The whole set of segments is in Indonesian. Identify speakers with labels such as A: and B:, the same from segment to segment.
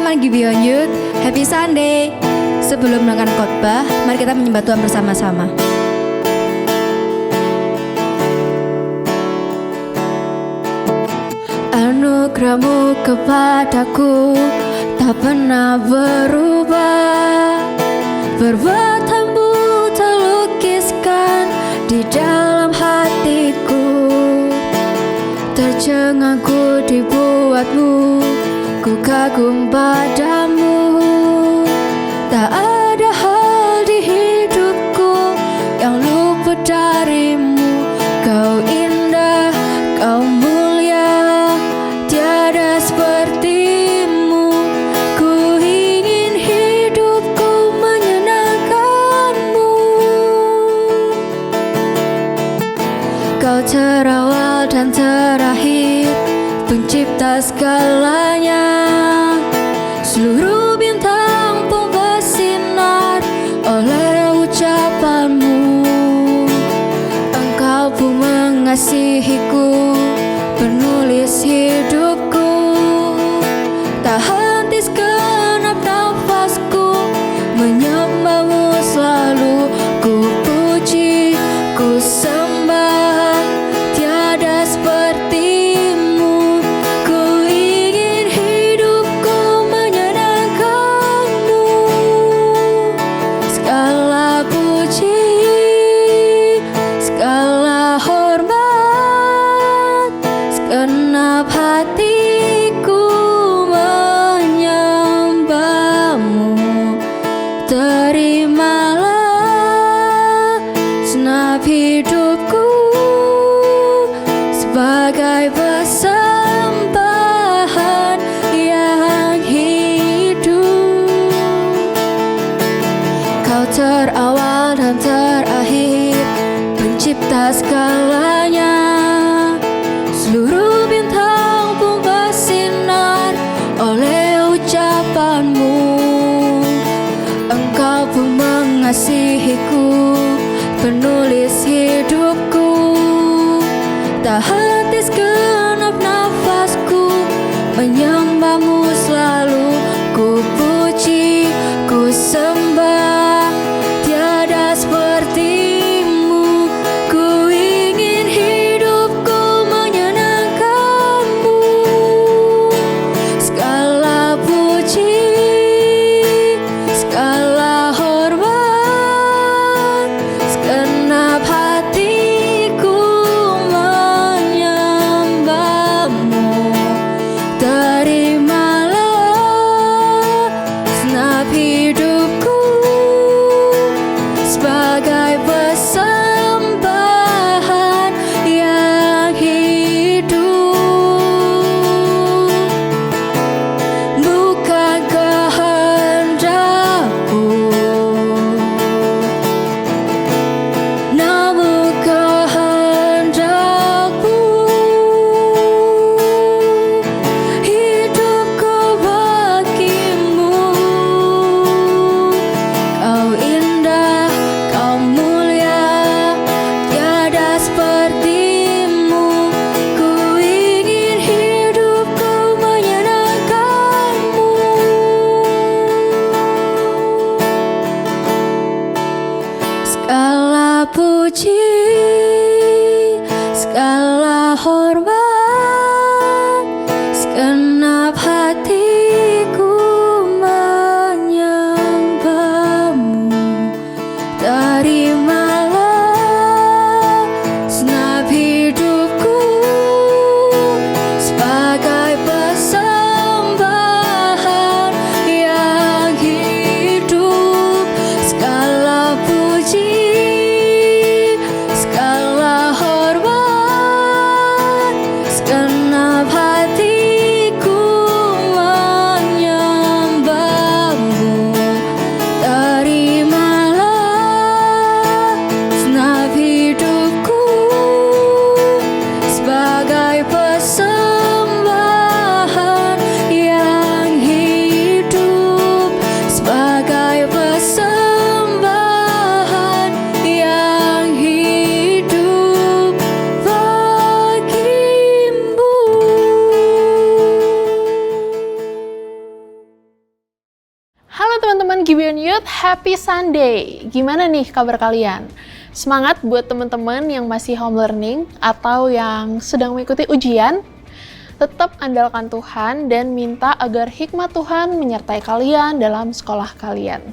A: teman-teman Gibeon Youth, Happy Sunday. Sebelum mendengarkan khotbah, mari kita menyembah Tuhan bersama-sama. Anugerah-Mu kepadaku tak pernah berubah. Perbuatan-Mu terlukiskan di dalam hatiku. Tercengang-ku dibuat-Mu, ku kagum padamu. Tak ada hal di hidupku yang luput darimu. Kau indah, kau mulia, tiada sepertimu. Ku ingin hidupku menyenangkanmu. Kau terawal dan terakhir, pencipta segalanya. Seluruh bintang pun bersinar oleh ucapan-Mu. Engkau pun mengasihiku, penulis hidupku. Tak henti segenap nafasku, menyembah-Mu selalu. Ku puji, ku sembah, tiada sepertimu. Ku ingin hidupku menyenangkan-Mu. Segala puji, segala hormat, segenap hatiku menyembah-Mu. Terimalah segenap hidupku sebagai persembahan yang hidup. Kau terawal dan terakhir, pencipta segalanya. Seluruh bintang pun bersinar oleh ucapan-Mu. Engkau pun mengasihiku, penulis hidupku. Tak henti segenap nafasku, menyembah-Mu selalu. Ku puji, ku sembah, tiada sepertimu. Ku ingin hidupku menyenangkan-Mu. Segala puji, segala hormat, segenap hatiku menyembah-Mu. Terimalah
B: Pagi Beyond Youth, Happy Sunday! Gimana nih kabar kalian? Semangat buat teman-teman yang masih home learning atau yang sedang mengikuti ujian. Tetap andalkan Tuhan dan minta agar hikmat Tuhan menyertai kalian dalam sekolah kalian.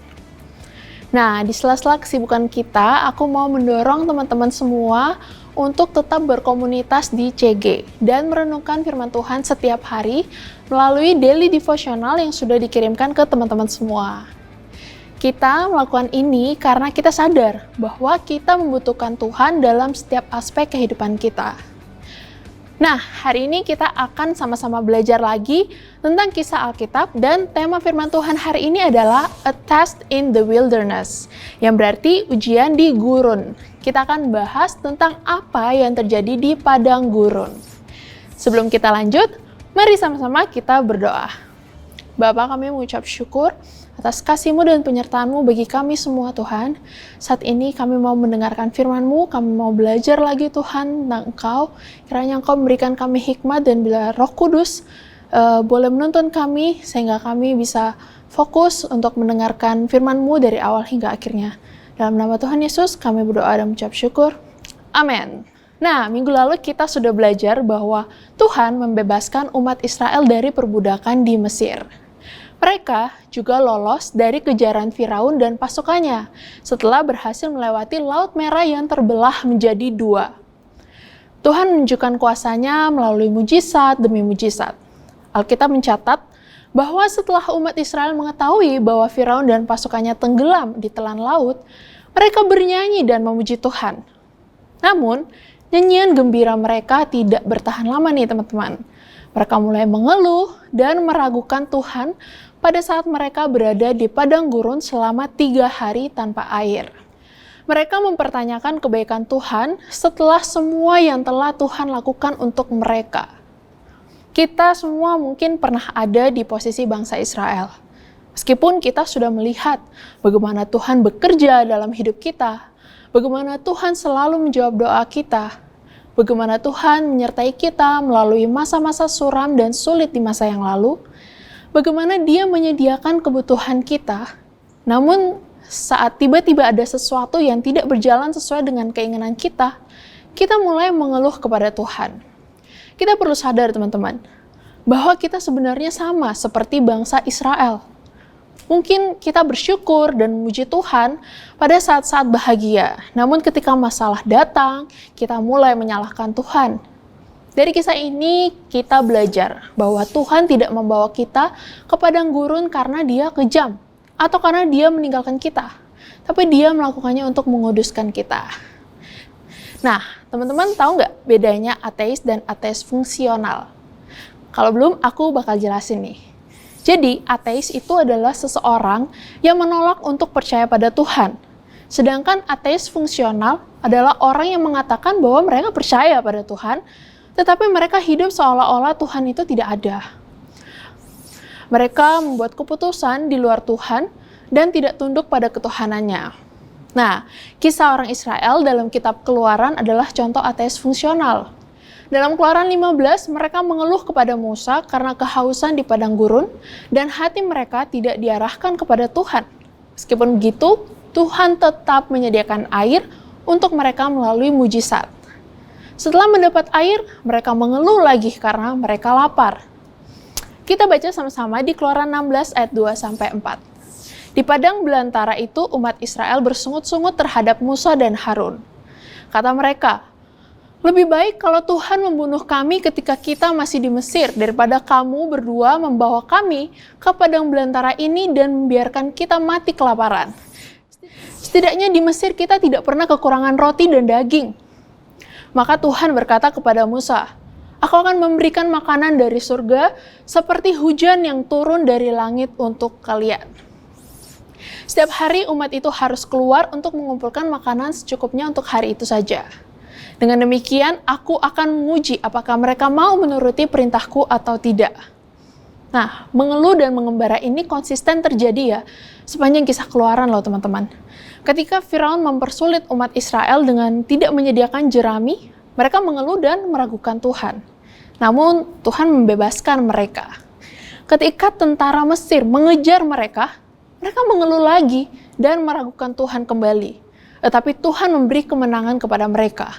B: Nah, di sela-sela kesibukan kita, aku mau mendorong teman-teman semua untuk tetap berkomunitas di CG dan merenungkan firman Tuhan setiap hari melalui daily devotional yang sudah dikirimkan ke teman-teman semua. Kita melakukan ini karena kita sadar bahwa kita membutuhkan Tuhan dalam setiap aspek kehidupan kita. Nah, hari ini kita akan sama-sama belajar lagi tentang kisah Alkitab dan tema firman Tuhan hari ini adalah A Test in the Wilderness, yang berarti ujian di gurun. Kita akan bahas tentang apa yang terjadi di padang gurun. Sebelum kita lanjut, mari sama-sama kita berdoa. Bapa, kami mengucap syukur atas kasih-Mu dan penyertaan-Mu bagi kami semua Tuhan. Saat ini kami mau mendengarkan firman-Mu, kami mau belajar lagi Tuhan tentang Engkau. Kiranya Engkau memberikan kami hikmat dan bila Roh Kudus boleh menuntun kami sehingga kami bisa fokus untuk mendengarkan firman-Mu dari awal hingga akhirnya. Dalam nama Tuhan Yesus kami berdoa dan mengucap syukur. Amin. Nah, minggu lalu kita sudah belajar bahwa Tuhan membebaskan umat Israel dari perbudakan di Mesir. Mereka juga lolos dari kejaran Firaun dan pasukannya setelah berhasil melewati Laut Merah yang terbelah menjadi dua. Tuhan menunjukkan kuasa-Nya melalui mujizat demi mujizat. Alkitab mencatat bahwa setelah umat Israel mengetahui bahwa Firaun dan pasukannya tenggelam di telan laut, mereka bernyanyi dan memuji Tuhan. Namun, nyanyian gembira mereka tidak bertahan lama nih teman-teman. Mereka mulai mengeluh dan meragukan Tuhan pada saat mereka berada di padang gurun selama 3 hari tanpa air. Mereka mempertanyakan kebaikan Tuhan setelah semua yang telah Tuhan lakukan untuk mereka. Kita semua mungkin pernah ada di posisi bangsa Israel. Meskipun kita sudah melihat bagaimana Tuhan bekerja dalam hidup kita, bagaimana Tuhan selalu menjawab doa kita, bagaimana Tuhan menyertai kita melalui masa-masa suram dan sulit di masa yang lalu, bagaimana Dia menyediakan kebutuhan kita, namun saat tiba-tiba ada sesuatu yang tidak berjalan sesuai dengan keinginan kita, kita mulai mengeluh kepada Tuhan. Kita perlu sadar teman-teman, bahwa kita sebenarnya sama seperti bangsa Israel. Mungkin kita bersyukur dan memuji Tuhan pada saat-saat bahagia, namun ketika masalah datang, kita mulai menyalahkan Tuhan. Dari kisah ini, kita belajar bahwa Tuhan tidak membawa kita ke padang gurun karena Dia kejam, atau karena Dia meninggalkan kita, tapi Dia melakukannya untuk menguduskan kita. Nah, teman-teman tahu nggak bedanya ateis dan ateis fungsional? Kalau belum, aku bakal jelasin nih. Jadi, ateis itu adalah seseorang yang menolak untuk percaya pada Tuhan. Sedangkan ateis fungsional adalah orang yang mengatakan bahwa mereka percaya pada Tuhan, tetapi mereka hidup seolah-olah Tuhan itu tidak ada. Mereka membuat keputusan di luar Tuhan dan tidak tunduk pada ketuhanannya. Nah, kisah orang Israel dalam kitab Keluaran adalah contoh ateis fungsional. Dalam Keluaran 15, mereka mengeluh kepada Musa karena kehausan di padang gurun dan hati mereka tidak diarahkan kepada Tuhan. Meskipun begitu, Tuhan tetap menyediakan air untuk mereka melalui mujizat. Setelah mendapat air, mereka mengeluh lagi karena mereka lapar. Kita baca sama-sama di Keluaran 16 ayat 2-4. Di padang belantara itu umat Israel bersungut-sungut terhadap Musa dan Harun. Kata mereka, "Lebih baik kalau Tuhan membunuh kami ketika kita masih di Mesir daripada kamu berdua membawa kami ke padang belantara ini dan membiarkan kita mati kelaparan. Setidaknya di Mesir kita tidak pernah kekurangan roti dan daging." Maka Tuhan berkata kepada Musa, "Aku akan memberikan makanan dari surga seperti hujan yang turun dari langit untuk kalian." Setiap hari umat itu harus keluar untuk mengumpulkan makanan secukupnya untuk hari itu saja. Dengan demikian, aku akan menguji apakah mereka mau menuruti perintahku atau tidak. Nah, mengeluh dan mengembara ini konsisten terjadi ya, sepanjang kisah Keluaran loh teman-teman. Ketika Firaun mempersulit umat Israel dengan tidak menyediakan jerami, mereka mengeluh dan meragukan Tuhan. Namun, Tuhan membebaskan mereka. Ketika tentara Mesir mengejar mereka, mereka mengeluh lagi dan meragukan Tuhan kembali. Tetapi Tuhan memberi kemenangan kepada mereka.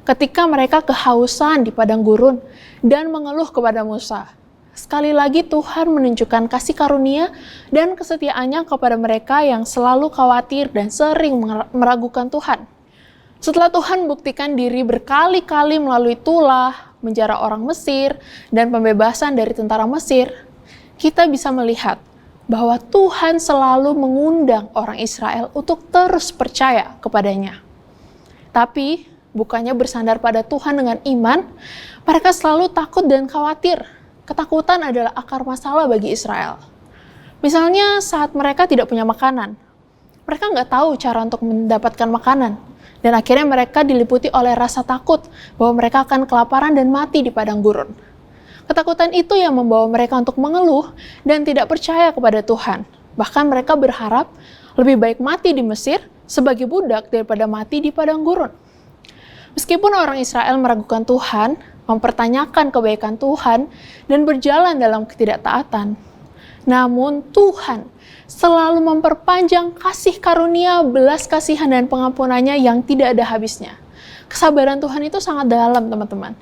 B: Ketika mereka kehausan di padang gurun dan mengeluh kepada Musa, sekali lagi Tuhan menunjukkan kasih karunia dan kesetiaannya kepada mereka yang selalu khawatir dan sering meragukan Tuhan. Setelah Tuhan buktikan diri berkali-kali melalui tulah, menjara orang Mesir, dan pembebasan dari tentara Mesir, kita bisa melihat bahwa Tuhan selalu mengundang orang Israel untuk terus percaya kepadanya. Tapi, bukannya bersandar pada Tuhan dengan iman, mereka selalu takut dan khawatir. Ketakutan adalah akar masalah bagi Israel. Misalnya saat mereka tidak punya makanan, mereka nggak tahu cara untuk mendapatkan makanan, dan akhirnya mereka diliputi oleh rasa takut bahwa mereka akan kelaparan dan mati di padang gurun. Ketakutan itu yang membawa mereka untuk mengeluh dan tidak percaya kepada Tuhan. Bahkan mereka berharap lebih baik mati di Mesir sebagai budak daripada mati di padang gurun. Meskipun orang Israel meragukan Tuhan, mempertanyakan kebaikan Tuhan, dan berjalan dalam ketidaktaatan, namun Tuhan selalu memperpanjang kasih karunia, belas kasihan, dan pengampunannya yang tidak ada habisnya. Kesabaran Tuhan itu sangat dalam, teman-teman.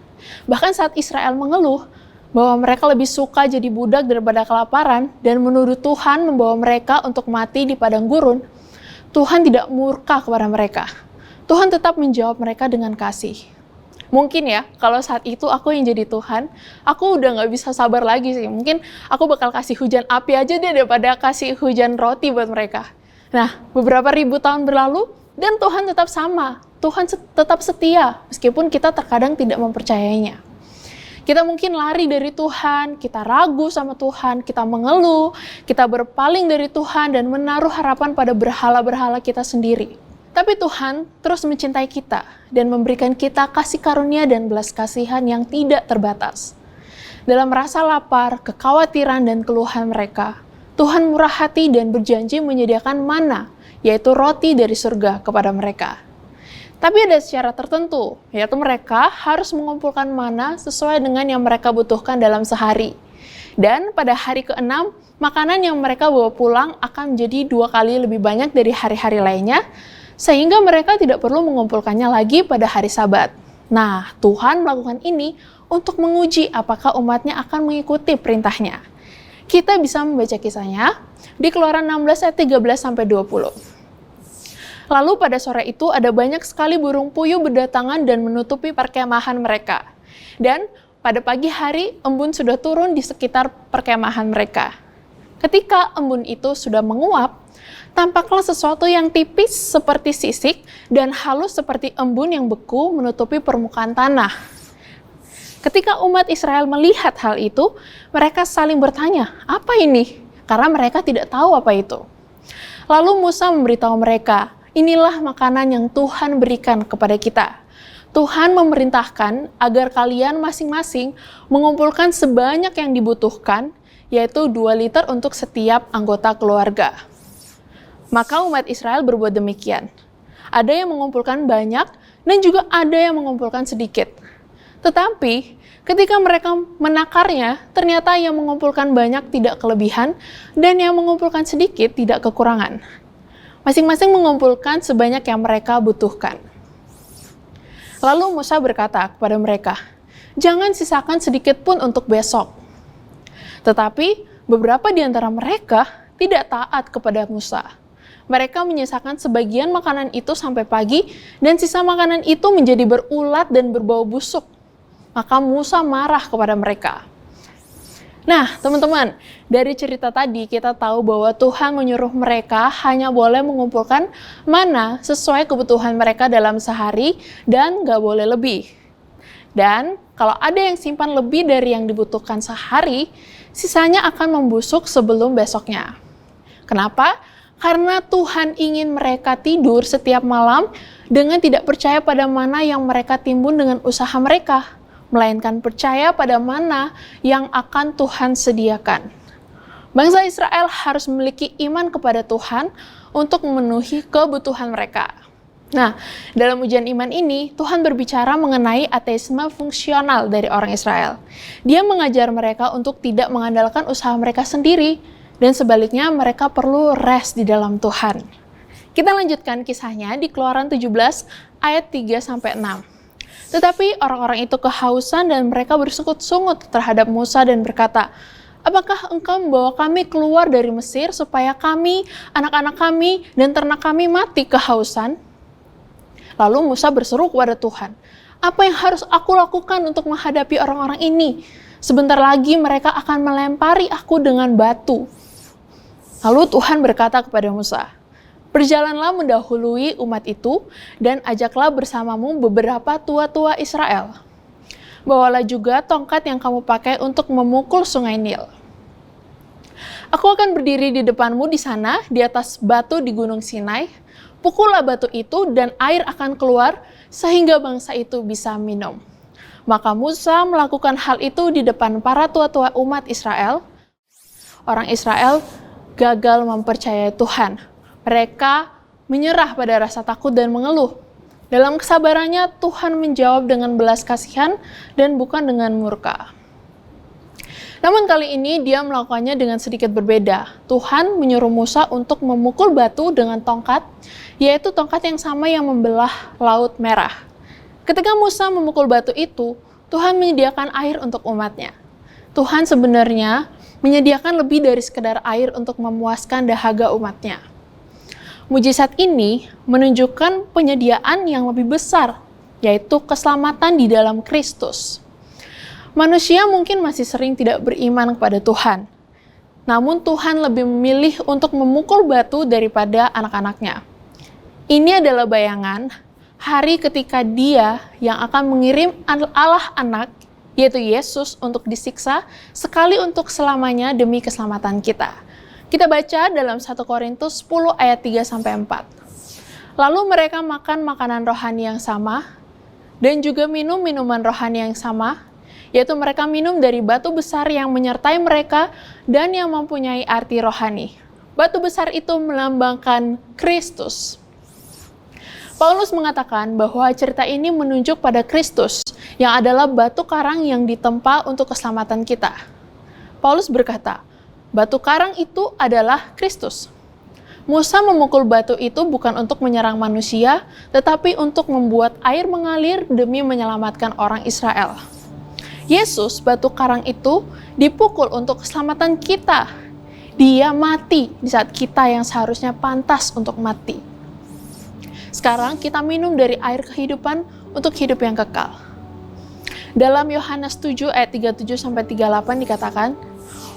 B: Bahkan saat Israel mengeluh bahwa mereka lebih suka jadi budak daripada kelaparan dan menuduh Tuhan membawa mereka untuk mati di padang gurun, Tuhan tidak murka kepada mereka. Tuhan tetap menjawab mereka dengan kasih. Mungkin ya, kalau saat itu aku yang jadi Tuhan, aku udah gak bisa sabar lagi sih. Mungkin aku bakal kasih hujan api aja deh daripada kasih hujan roti buat mereka. Nah, beberapa ribu tahun berlalu, dan Tuhan tetap sama. Tuhan tetap setia, meskipun kita terkadang tidak mempercayainya. Kita mungkin lari dari Tuhan, kita ragu sama Tuhan, kita mengeluh, kita berpaling dari Tuhan, dan menaruh harapan pada berhala-berhala kita sendiri. Tapi Tuhan terus mencintai kita dan memberikan kita kasih karunia dan belas kasihan yang tidak terbatas. Dalam rasa lapar, kekhawatiran, dan keluhan mereka, Tuhan murah hati dan berjanji menyediakan mana, yaitu roti dari surga kepada mereka. Tapi ada syarat tertentu, yaitu mereka harus mengumpulkan mana sesuai dengan yang mereka butuhkan dalam sehari. Dan pada hari ke-6, makanan yang mereka bawa pulang akan menjadi 2 kali lebih banyak dari hari-hari lainnya, sehingga mereka tidak perlu mengumpulkannya lagi pada hari Sabat. Nah, Tuhan melakukan ini untuk menguji apakah umatnya akan mengikuti perintahnya. Kita bisa membaca kisahnya di Keluaran 16 ayat 13-20. Lalu pada sore itu ada banyak sekali burung puyuh berdatangan dan menutupi perkemahan mereka. Dan pada pagi hari embun sudah turun di sekitar perkemahan mereka. Ketika embun itu sudah menguap, tampaklah sesuatu yang tipis seperti sisik dan halus seperti embun yang beku menutupi permukaan tanah. Ketika umat Israel melihat hal itu, mereka saling bertanya, "Apa ini?" Karena mereka tidak tahu apa itu. Lalu Musa memberitahu mereka, "Inilah makanan yang Tuhan berikan kepada kita. Tuhan memerintahkan agar kalian masing-masing mengumpulkan sebanyak yang dibutuhkan, yaitu 2 liter untuk setiap anggota keluarga." Maka umat Israel berbuat demikian. Ada yang mengumpulkan banyak dan juga ada yang mengumpulkan sedikit. Tetapi ketika mereka menakarnya, ternyata yang mengumpulkan banyak tidak kelebihan dan yang mengumpulkan sedikit tidak kekurangan. Masing-masing mengumpulkan sebanyak yang mereka butuhkan. Lalu Musa berkata kepada mereka, "Jangan sisakan sedikit pun untuk besok." Tetapi beberapa di antara mereka tidak taat kepada Musa. Mereka menyisakan sebagian makanan itu sampai pagi, dan sisa makanan itu menjadi berulat dan berbau busuk. Maka Musa marah kepada mereka. Nah, teman-teman, dari cerita tadi kita tahu bahwa Tuhan menyuruh mereka hanya boleh mengumpulkan mana sesuai kebutuhan mereka dalam sehari dan nggak boleh lebih. Dan kalau ada yang simpan lebih dari yang dibutuhkan sehari, sisanya akan membusuk sebelum besoknya. Kenapa? Karena Tuhan ingin mereka tidur setiap malam dengan tidak percaya pada mana yang mereka timbun dengan usaha mereka, melainkan percaya pada mana yang akan Tuhan sediakan. Bangsa Israel harus memiliki iman kepada Tuhan untuk memenuhi kebutuhan mereka. Nah, dalam ujian iman ini, Tuhan berbicara mengenai ateisme fungsional dari orang Israel. Dia mengajar mereka untuk tidak mengandalkan usaha mereka sendiri, Dan sebaliknya mereka perlu rest di dalam Tuhan. Kita lanjutkan kisahnya di Keluaran 17 ayat 3-6. Tetapi orang-orang itu kehausan dan mereka bersungut-sungut terhadap Musa dan berkata, "Apakah engkau membawa kami keluar dari Mesir supaya kami, anak-anak kami, dan ternak kami mati kehausan?" Lalu Musa berseru kepada Tuhan, "Apa yang harus aku lakukan untuk menghadapi orang-orang ini? Sebentar lagi mereka akan melempari aku dengan batu." Lalu Tuhan berkata kepada Musa, "Berjalanlah mendahului umat itu, dan ajaklah bersamamu beberapa tua-tua Israel. Bawalah juga tongkat yang kamu pakai untuk memukul sungai Nil. Aku akan berdiri di depanmu di sana, di atas batu di Gunung Sinai. Pukullah batu itu, dan air akan keluar, sehingga bangsa itu bisa minum." Maka Musa melakukan hal itu di depan para tua-tua umat Israel. Orang Israel gagal mempercayai Tuhan. Mereka menyerah pada rasa takut dan mengeluh. Dalam kesabarannya, Tuhan menjawab dengan belas kasihan dan bukan dengan murka. Namun kali ini dia melakukannya dengan sedikit berbeda. Tuhan menyuruh Musa untuk memukul batu dengan tongkat, yaitu tongkat yang sama yang membelah Laut Merah. Ketika Musa memukul batu itu, Tuhan menyediakan air untuk umatnya. Tuhan sebenarnya menyediakan lebih dari sekedar air untuk memuaskan dahaga umatnya. Mujizat ini menunjukkan penyediaan yang lebih besar, yaitu keselamatan di dalam Kristus. Manusia mungkin masih sering tidak beriman kepada Tuhan, namun Tuhan lebih memilih untuk memukul batu daripada anak-anaknya. Ini adalah bayangan hari ketika Dia yang akan mengirim Allah anak, yaitu Yesus, untuk disiksa sekali untuk selamanya demi keselamatan kita. Kita baca dalam 1 Korintus 10 ayat 3-4. Lalu mereka makan makanan rohani yang sama, dan juga minum minuman rohani yang sama, yaitu mereka minum dari batu besar yang menyertai mereka dan yang mempunyai arti rohani. Batu besar itu melambangkan Kristus. Paulus mengatakan bahwa cerita ini menunjuk pada Kristus, yang adalah batu karang yang ditempa untuk keselamatan kita. Paulus berkata, batu karang itu adalah Kristus. Musa memukul batu itu bukan untuk menyerang manusia, tetapi untuk membuat air mengalir demi menyelamatkan orang Israel. Yesus, batu karang itu, dipukul untuk keselamatan kita. Dia mati di saat kita yang seharusnya pantas untuk mati. Sekarang kita minum dari air kehidupan untuk hidup yang kekal. Dalam Yohanes 7 ayat 37-38 dikatakan,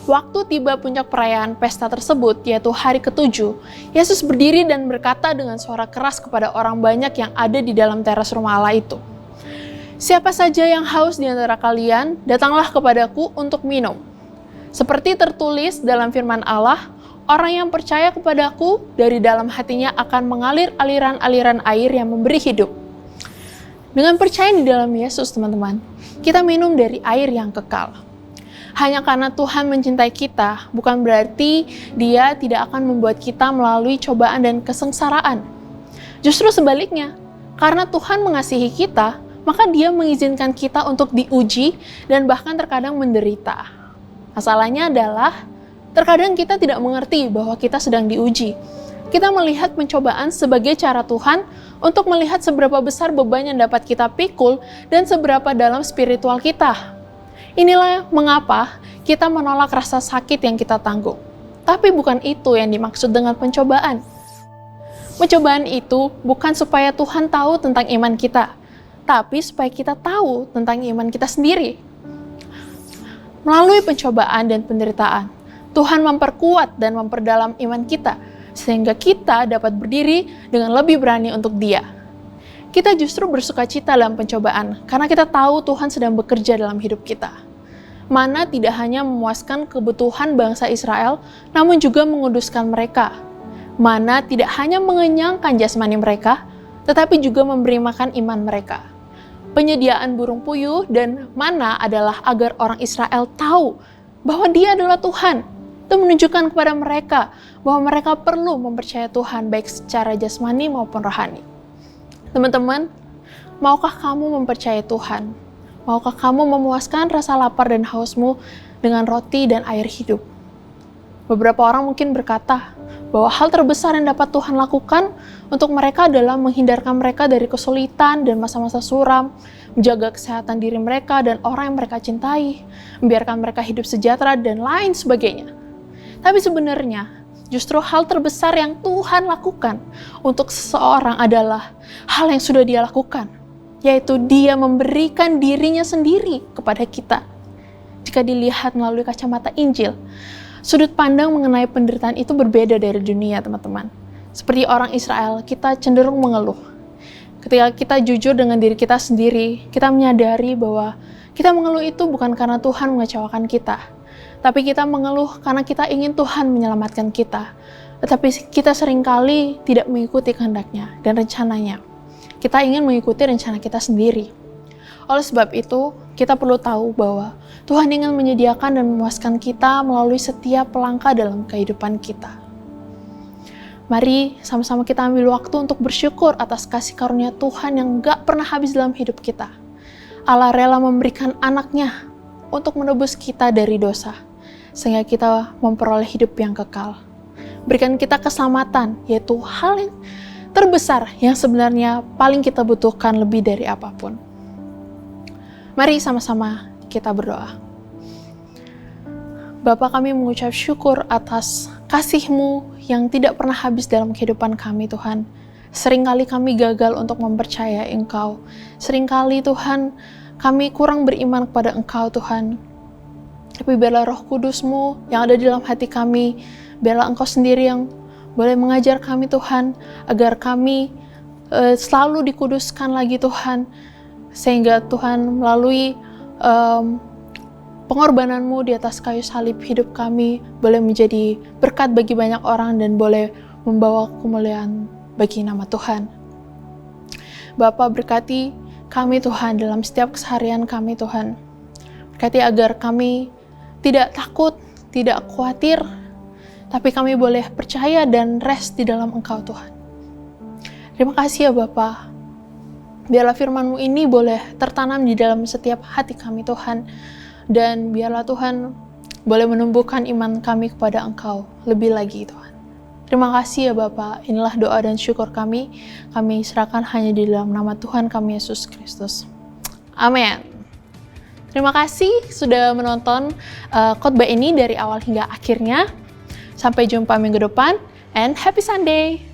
B: waktu tiba puncak perayaan pesta tersebut, yaitu hari ke-7, Yesus berdiri dan berkata dengan suara keras kepada orang banyak yang ada di dalam teras rumah Allah itu, "Siapa saja yang haus di antara kalian, datanglah kepadaku untuk minum. Seperti tertulis dalam firman Allah, orang yang percaya kepadaku, dari dalam hatinya akan mengalir aliran-aliran air yang memberi hidup." Dengan percaya di dalam Yesus, teman-teman, kita minum dari air yang kekal. Hanya karena Tuhan mencintai kita, bukan berarti Dia tidak akan membuat kita melalui cobaan dan kesengsaraan. Justru sebaliknya, karena Tuhan mengasihi kita, maka Dia mengizinkan kita untuk diuji dan bahkan terkadang menderita. Masalahnya adalah, terkadang kita tidak mengerti bahwa kita sedang diuji. Kita melihat pencobaan sebagai cara Tuhan untuk melihat seberapa besar beban yang dapat kita pikul dan seberapa dalam spiritual kita. Inilah mengapa kita menolak rasa sakit yang kita tanggung. Tapi bukan itu yang dimaksud dengan pencobaan. Pencobaan itu bukan supaya Tuhan tahu tentang iman kita, tapi supaya kita tahu tentang iman kita sendiri. Melalui pencobaan dan penderitaan, Tuhan memperkuat dan memperdalam iman kita, sehingga kita dapat berdiri dengan lebih berani untuk Dia. Kita justru bersuka cita dalam pencobaan, karena kita tahu Tuhan sedang bekerja dalam hidup kita. Mana tidak hanya memuaskan kebutuhan bangsa Israel, namun juga menguduskan mereka. Mana tidak hanya mengenyangkan jasmani mereka, tetapi juga memberi makan iman mereka. Penyediaan burung puyuh dan mana adalah agar orang Israel tahu bahwa Dia adalah Tuhan. Itu menunjukkan kepada mereka bahwa mereka perlu mempercayai Tuhan baik secara jasmani maupun rohani. Teman-teman, maukah kamu mempercayai Tuhan? Maukah kamu memuaskan rasa lapar dan hausmu dengan roti dan air hidup? Beberapa orang mungkin berkata bahwa hal terbesar yang dapat Tuhan lakukan untuk mereka adalah menghindarkan mereka dari kesulitan dan masa-masa suram, menjaga kesehatan diri mereka dan orang yang mereka cintai, membiarkan mereka hidup sejahtera, dan lain sebagainya. Tapi sebenarnya, justru hal terbesar yang Tuhan lakukan untuk seseorang adalah hal yang sudah Dia lakukan, yaitu Dia memberikan dirinya sendiri kepada kita. Jika dilihat melalui kacamata Injil, sudut pandang mengenai penderitaan itu berbeda dari dunia, teman-teman. Seperti orang Israel, kita cenderung mengeluh. Ketika kita jujur dengan diri kita sendiri, kita menyadari bahwa kita mengeluh itu bukan karena Tuhan mengecewakan kita, tapi kita mengeluh karena kita ingin Tuhan menyelamatkan kita. Tetapi kita seringkali tidak mengikuti kehendak-Nya dan rencananya. Kita ingin mengikuti rencana kita sendiri. Oleh sebab itu, kita perlu tahu bahwa Tuhan ingin menyediakan dan memuaskan kita melalui setiap langkah dalam kehidupan kita. Mari sama-sama kita ambil waktu untuk bersyukur atas kasih karunia Tuhan yang gak pernah habis dalam hidup kita. Allah rela memberikan anaknya untuk menebus kita dari dosa, sehingga kita memperoleh hidup yang kekal. Berikan kita keselamatan, yaitu hal yang terbesar yang sebenarnya paling kita butuhkan lebih dari apapun. Mari sama-sama kita berdoa. Bapa, kami mengucap syukur atas kasih-Mu yang tidak pernah habis dalam kehidupan kami, Tuhan. Seringkali kami gagal untuk mempercayai Engkau. Seringkali, Tuhan, kami kurang beriman kepada Engkau, Tuhan. Tapi biarlah Roh Kudus-Mu yang ada di dalam hati kami, biarlah Engkau sendiri yang boleh mengajar kami, Tuhan, agar kami selalu dikuduskan lagi, Tuhan, sehingga Tuhan melalui pengorbanan-Mu di atas kayu salib, hidup kami boleh menjadi berkat bagi banyak orang dan boleh membawa kemuliaan bagi nama Tuhan. Bapa, berkati kami, Tuhan, dalam setiap keseharian kami, Tuhan. Berkati agar kami tidak takut, tidak khawatir, tapi kami boleh percaya dan rest di dalam Engkau, Tuhan. Terima kasih ya Bapa. Biarlah firman-Mu ini boleh tertanam di dalam setiap hati kami, Tuhan. Dan biarlah Tuhan boleh menumbuhkan iman kami kepada Engkau lebih lagi, Tuhan. Terima kasih ya Bapa. Inilah doa dan syukur kami. Kami serahkan hanya di dalam nama Tuhan kami, Yesus Kristus. Amin. Terima kasih sudah menonton khotbah ini dari awal hingga akhirnya. Sampai jumpa minggu depan, and happy Sunday!